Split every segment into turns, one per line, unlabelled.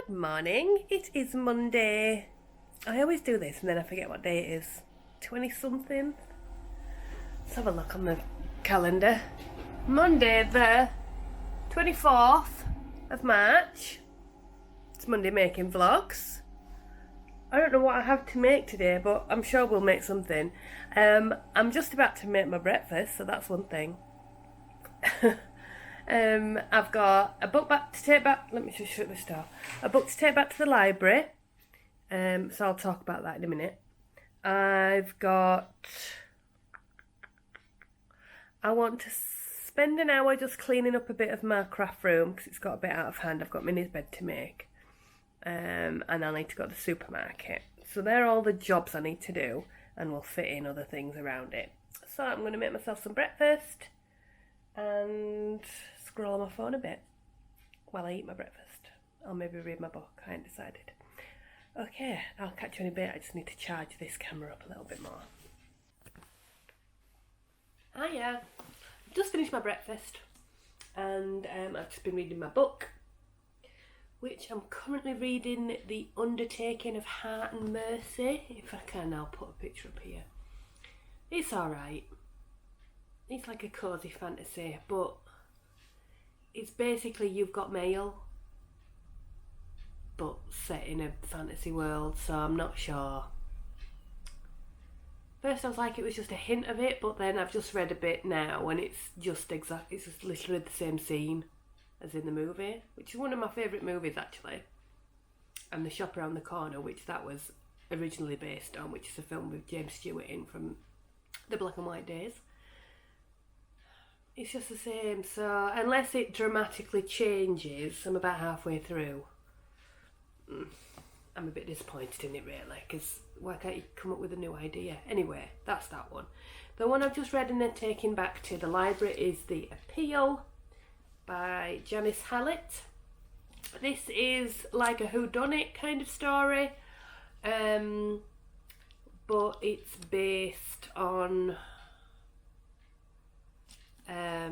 Good morning. It is Monday. I always do this and then I forget what day it is. 20 something. Let's have a look on the calendar. Monday the 24th of March. It's Monday making vlogs. I don't know what I have to make today, but I'm sure we'll make something. I'm just about to make my breakfast, so that's one thing. I've got a book back to take back. Let me just shut this door. A book to take back to the library. So I'll talk about that in a minute. I've got. I want to spend an hour just cleaning up a bit of my craft room because it's got a bit out of hand. I've got Minnie's bed to make, and I need to go to the supermarket. So they're all the jobs I need to do, and we'll fit in other things around it. So I'm going to make myself some breakfast and scroll on my phone a bit while I eat my breakfast. I'll maybe read my book. I ain't decided. Okay, I'll catch you in a bit. I just need to charge this camera up a little bit more. Hiya. I've just finished my breakfast and I've just been reading my book, which I'm currently reading The Undertaking of Hart and Mercy. If I can, I'll put a picture up here. It's alright. It's like a cosy fantasy, but it's basically You've Got Mail, but set in a fantasy world, so I'm not sure. First I was like it was just a hint of it, but then I've just read a bit now and it's just literally the same scene as in the movie, which is one of my favourite movies actually. And The Shop Around the Corner, which that was originally based on, which is a film with James Stewart in from the black and white days. It's just the same, so unless it dramatically changes, I'm about halfway through. I'm a bit disappointed in it really, because why can't you come up with a new idea? Anyway, that's that one. The one I've just read and then taken back to the library is The Appeal by Janice Hallet. This is like a whodunit kind of story, but it's based on I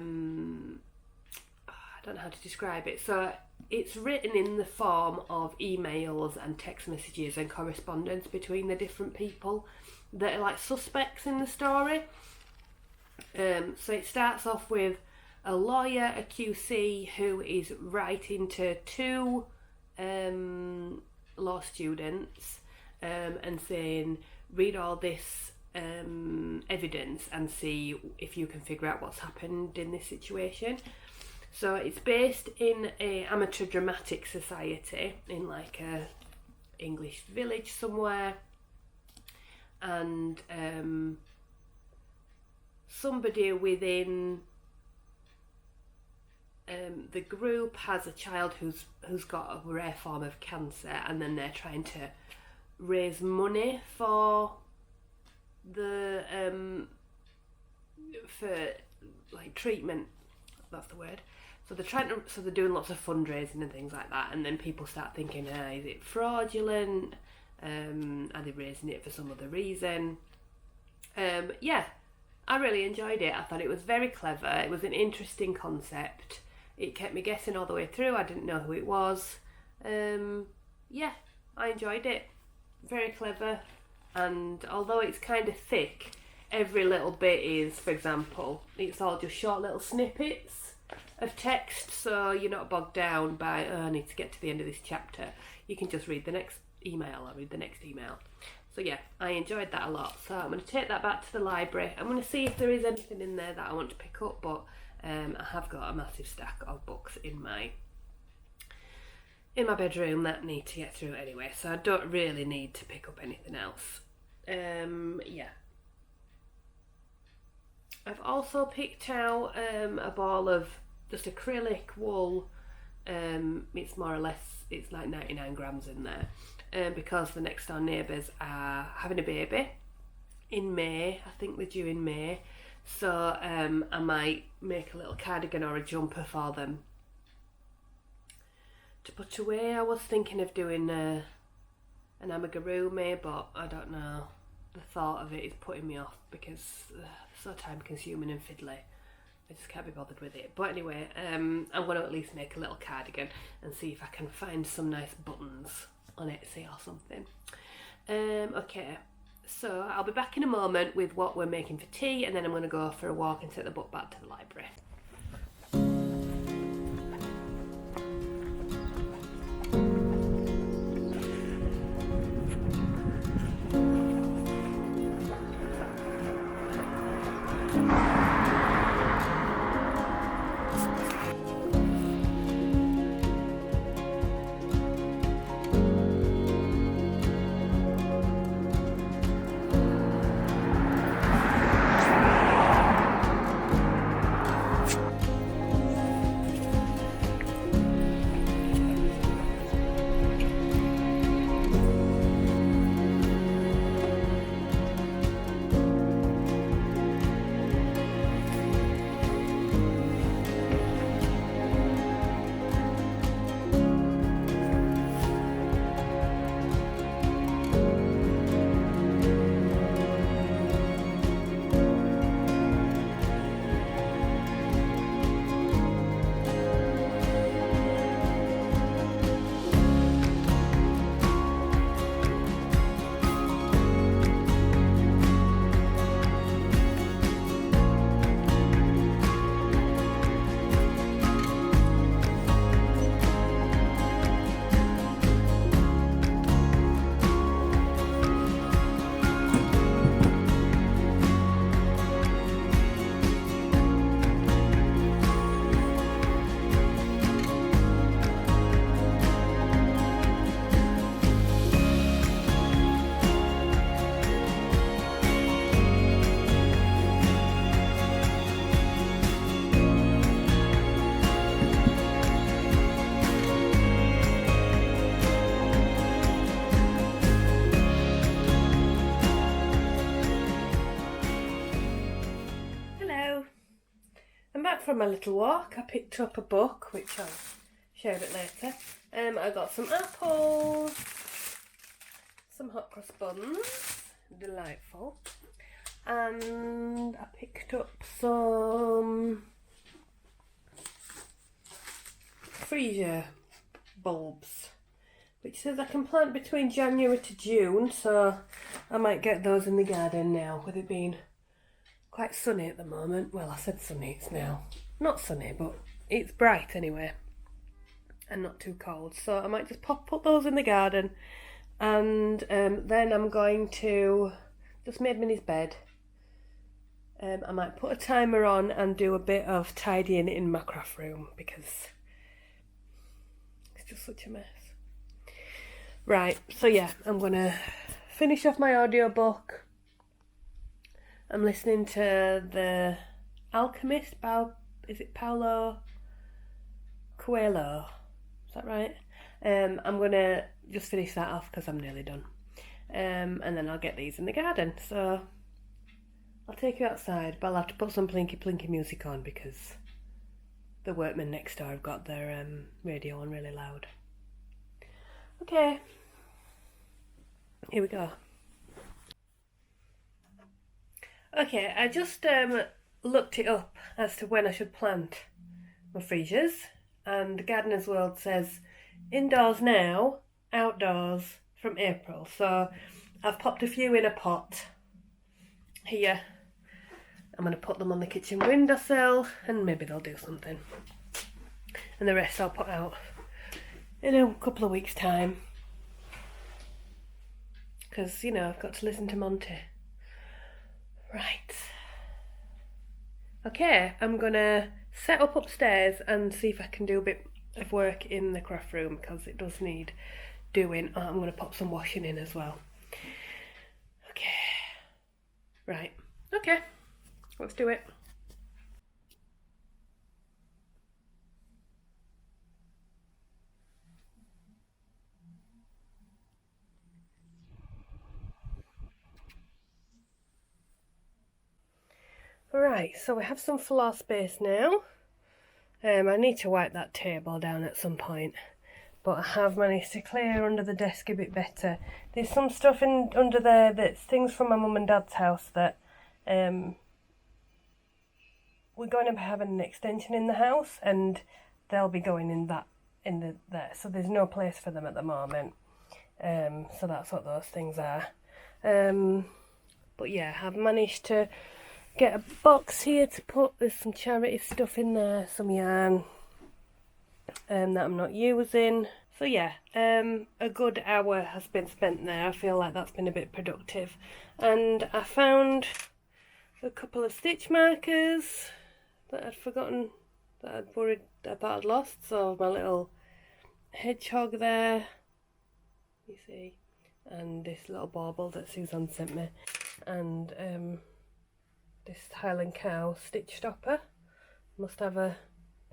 don't know how to describe it. So it's written in the form of emails and text messages and correspondence between the different people that are like suspects in the story. So it starts off with a lawyer, a QC, who is writing to two law students and saying, read all this evidence and see if you can figure out what's happened in this situation. So it's based in a amateur dramatic society in like a English village somewhere, and somebody within the group has a child who's got a rare form of cancer, and then they're trying to raise money for the for like treatment. That's the word. So they're doing lots of fundraising and things like that, and then people start thinking, is it fraudulent? Are they raising it for some other reason? Yeah, I really enjoyed it. I thought it was very clever. It was an interesting concept. It kept me guessing all the way through. I didn't know who it was. Yeah, I enjoyed it. Very clever, and although it's kind of thick, every little bit is, for example, it's all just short little snippets of text, so you're not bogged down by, I need to get to the end of this chapter. You can just read the next email or read the next email. So yeah, I enjoyed that a lot. So I'm going to take that back to the library. I'm going to see if there is anything in there that I want to pick up, but I have got a massive stack of books in my bedroom that need to get through anyway, so I don't really need to pick up anything else. Yeah. I've also picked out a ball of just acrylic wool. It's more or less, it's like 99 grams in there, because the next door neighbours are having a baby in May. I think they're due in May, so I might make a little cardigan or a jumper for them to put away. I was thinking of doing an amigurumi, but I don't know. The thought of it is putting me off because it's so time consuming and fiddly. I just can't be bothered with it. But anyway, I'm going to at least make a little cardigan and see if I can find some nice buttons on Etsy or something. Okay, so I'll be back in a moment with what we're making for tea, and then I'm going to go for a walk and take the book back to the library. From my little walk, I picked up a book which I'll share a bit later. I got some apples, some hot cross buns, delightful, and I picked up some freesia bulbs, which says I can plant between January to June, so I might get those in the garden now, with it being quite sunny at the moment. Well, I said sunny, it's now not sunny, but it's bright anyway and not too cold, so I might just put those in the garden. And then I'm going to just made Minnie's bed. I might put a timer on and do a bit of tidying in my craft room because it's just such a mess. Right, so yeah, I'm gonna finish off my audiobook. I'm listening to The Alchemist, is it Paulo Coelho? Is that right? I'm going to just finish that off because I'm nearly done. And then I'll get these in the garden. So I'll take you outside, but I'll have to put some plinky plinky music on because the workmen next door have got their radio on really loud. Okay, here we go. Okay, I just looked it up as to when I should plant my freesias, and the Gardener's World says indoors now, outdoors from April. So I've popped a few in a pot here. I'm going to put them on the kitchen windowsill and maybe they'll do something. And the rest I'll put out in a couple of weeks' time. Because, you know, I've got to listen to Monty. Right. Okay, I'm going to set up upstairs and see if I can do a bit of work in the craft room because it does need doing. Oh, I'm going to pop some washing in as well. Okay. Right. Okay. Let's do it. Right, so we have some floor space now. I need to wipe that table down at some point, but I have managed to clear under the desk a bit better. There's some stuff under there that's things from my mum and dad's house that we're going to be having an extension in the house, and they'll be going in there. So there's no place for them at the moment. So that's what those things are. But yeah, I've managed to get a box here to put, there's some charity stuff in there, some yarn that I'm not using. So yeah, a good hour has been spent there. I feel like that's been a bit productive. And I found a couple of stitch markers that I'd forgotten, that I'd worried, I thought I'd lost. So my little hedgehog there, you see, and this little bauble that Suzanne sent me, and this Highland cow stitch stopper. Must have a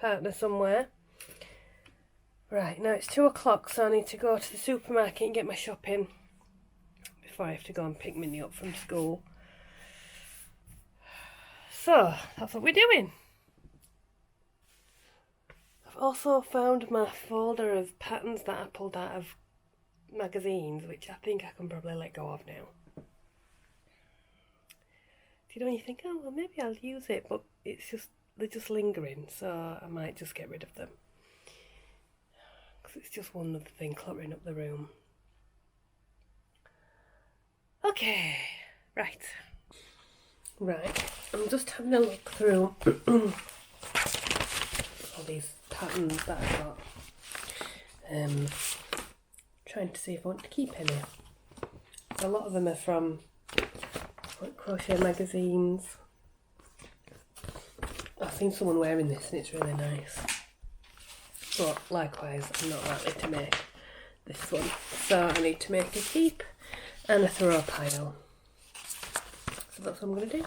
partner somewhere. Right, now it's 2 o'clock, so I need to go to the supermarket and get my shopping before I have to go and pick Minnie up from school. So, that's what we're doing. I've also found my folder of patterns that I pulled out of magazines, which I think I can probably let go of now. You know, when you think, oh well, maybe I'll use it, but they're just lingering, so I might just get rid of them, because it's just one other thing cluttering up the room. Okay, right, I'm just having a look through all these patterns that I got, trying to see if I want to keep any. A lot of them are from like crochet magazines. I've seen someone wearing this and it's really nice, but likewise I'm not likely to make this one, so I need to make a keep and a throw pile. So that's what I'm going to do.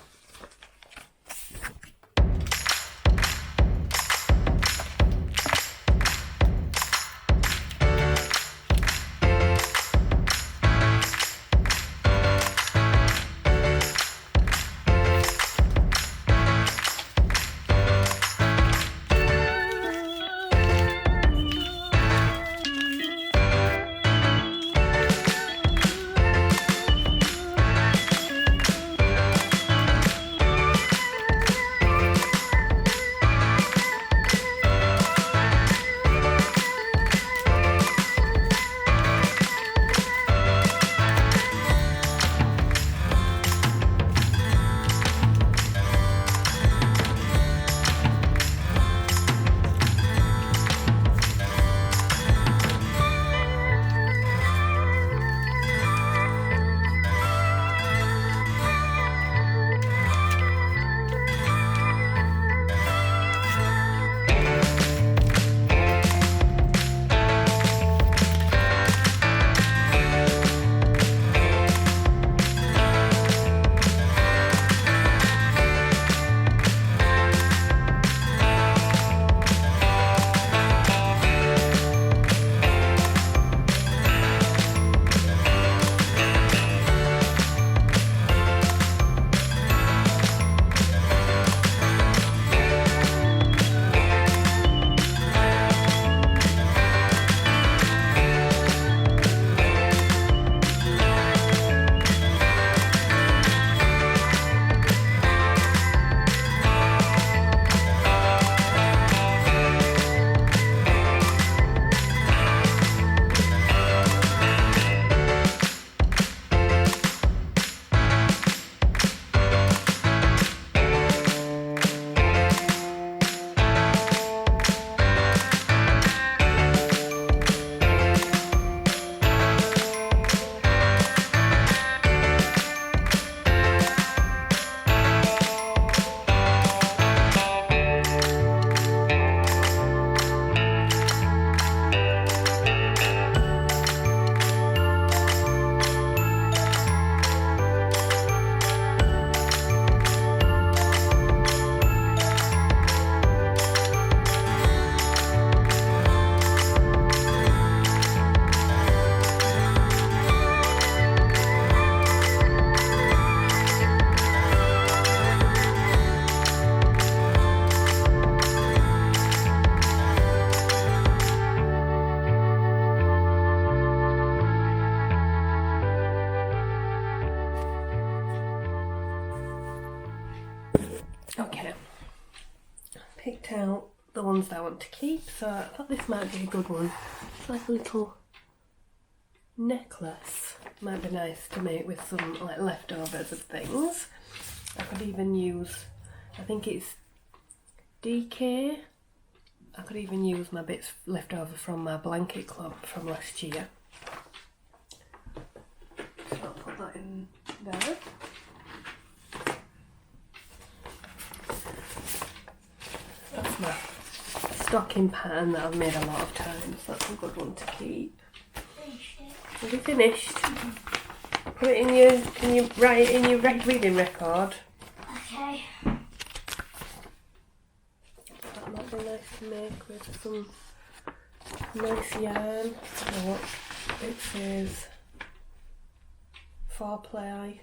picked out the ones that I want to keep, so I thought this might be a good one. It's like a little necklace. Might be nice to make with some like leftovers of things. I could even use, I think it's DK. I could even use my bits left over from my blanket club from last year. So I'll put that in there. That's my stocking pattern that I've made a lot of times. That's a good one to keep. Have you finished? Put it in your, can you write it in your reading record?
Okay.
That might be nice to make with some nice yarn. Oh, it says foreplay.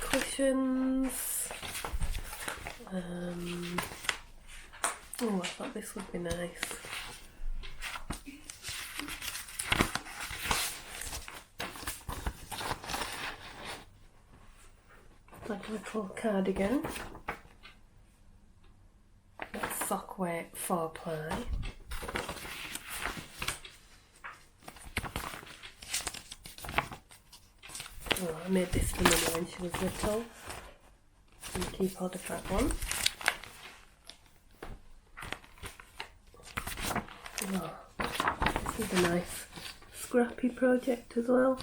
Cushions. Oh, I thought this would be nice. Like a little cardigan. That's sock weight 4-ply. Oh, I made this for Mummy when she was little. And keep hold of that one. Oh, this is a nice scrappy project as well.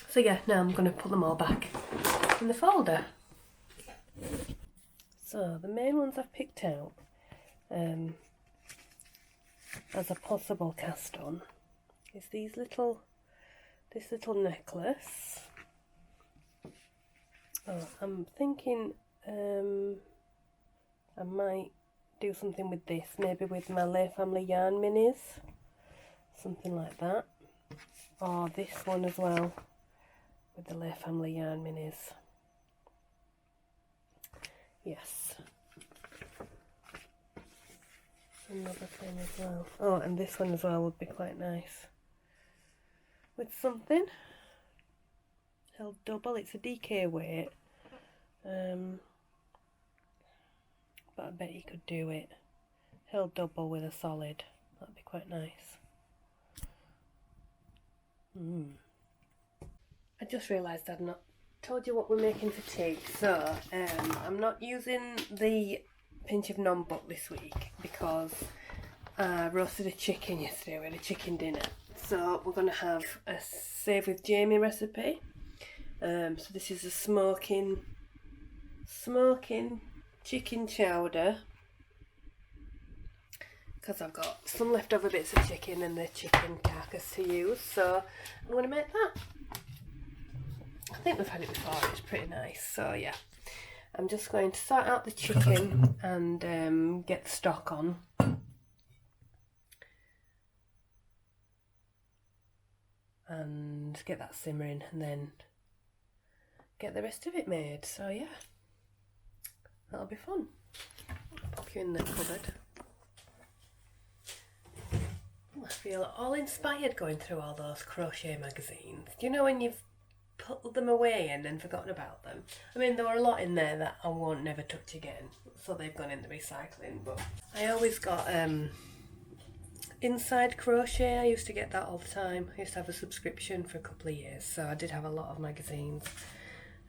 So yeah, now I'm going to put them all back in the folder. So the main ones I've picked out as a possible cast on is this little necklace. Oh, I'm thinking I might do something with this, maybe with my Lay Family Yarn minis, something like that, or this one as well with the Lay Family Yarn minis. Yes. Another thing as well. Oh, and this one as well would be quite nice with something held double. It's a DK weight, but I bet you could do it held double with a solid. That'd be quite nice. I just realised I've not told you what we're making for tea. So I'm not using the pinch of non-buck this week because I roasted a chicken yesterday. We had a chicken dinner, so we're going to have a Save with Jamie recipe. So this is a smoking chicken chowder, because I've got some leftover bits of chicken and the chicken carcass to use, so I'm going to make that. I think we've had it before, it's pretty nice. So yeah, I'm just going to sort out the chicken and get the stock on. And get that simmering and then get the rest of it made. So yeah, that'll be fun. I'll pop you in the cupboard. I feel all inspired going through all those crochet magazines. Do you know when you've put them away and then forgotten about them? I mean, there were a lot in there that I won't never touch again, so they've gone in the recycling. But I always got Inside Crochet. I used to get that all the time. I used to have a subscription for a couple of years, so I did have a lot of magazines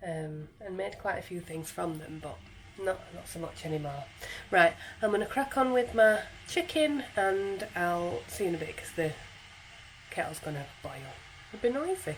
and made quite a few things from them, but not so much anymore. Right, I'm going to crack on with my chicken and I'll see you in a bit because the kettle's going to boil. It'll be noisy.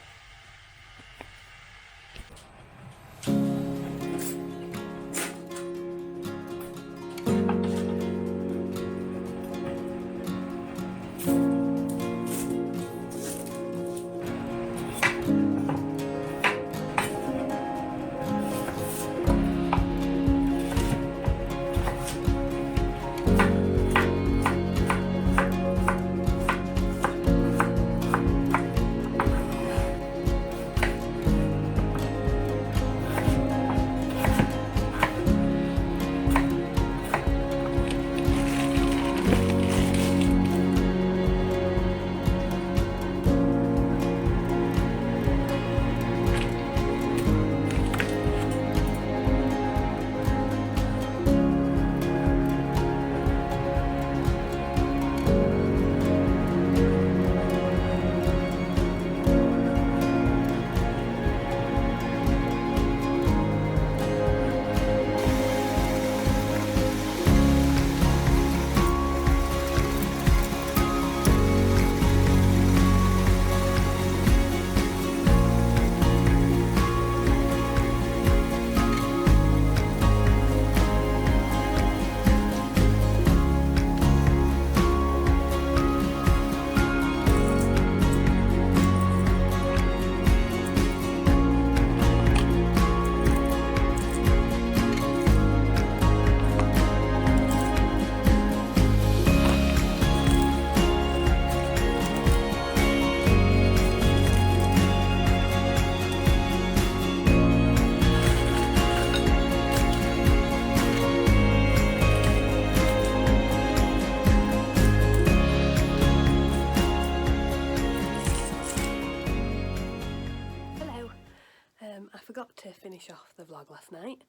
forgot to finish off the vlog last night.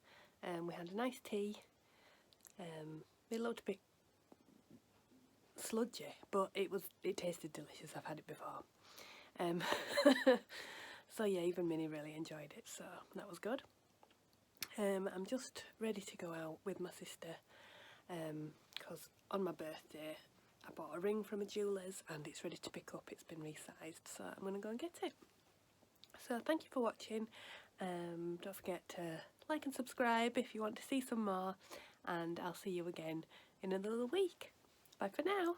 We had a nice tea. It looked a bit sludgy, but it tasted delicious. I've had it before. So yeah, even Minnie really enjoyed it, so that was good. I'm just ready to go out with my sister because on my birthday I bought a ring from a jeweller's and it's ready to pick up. It's been resized, so I'm going to go and get it. So thank you for watching. Don't forget to like and subscribe if you want to see some more, and I'll see you again in another week. Bye for now.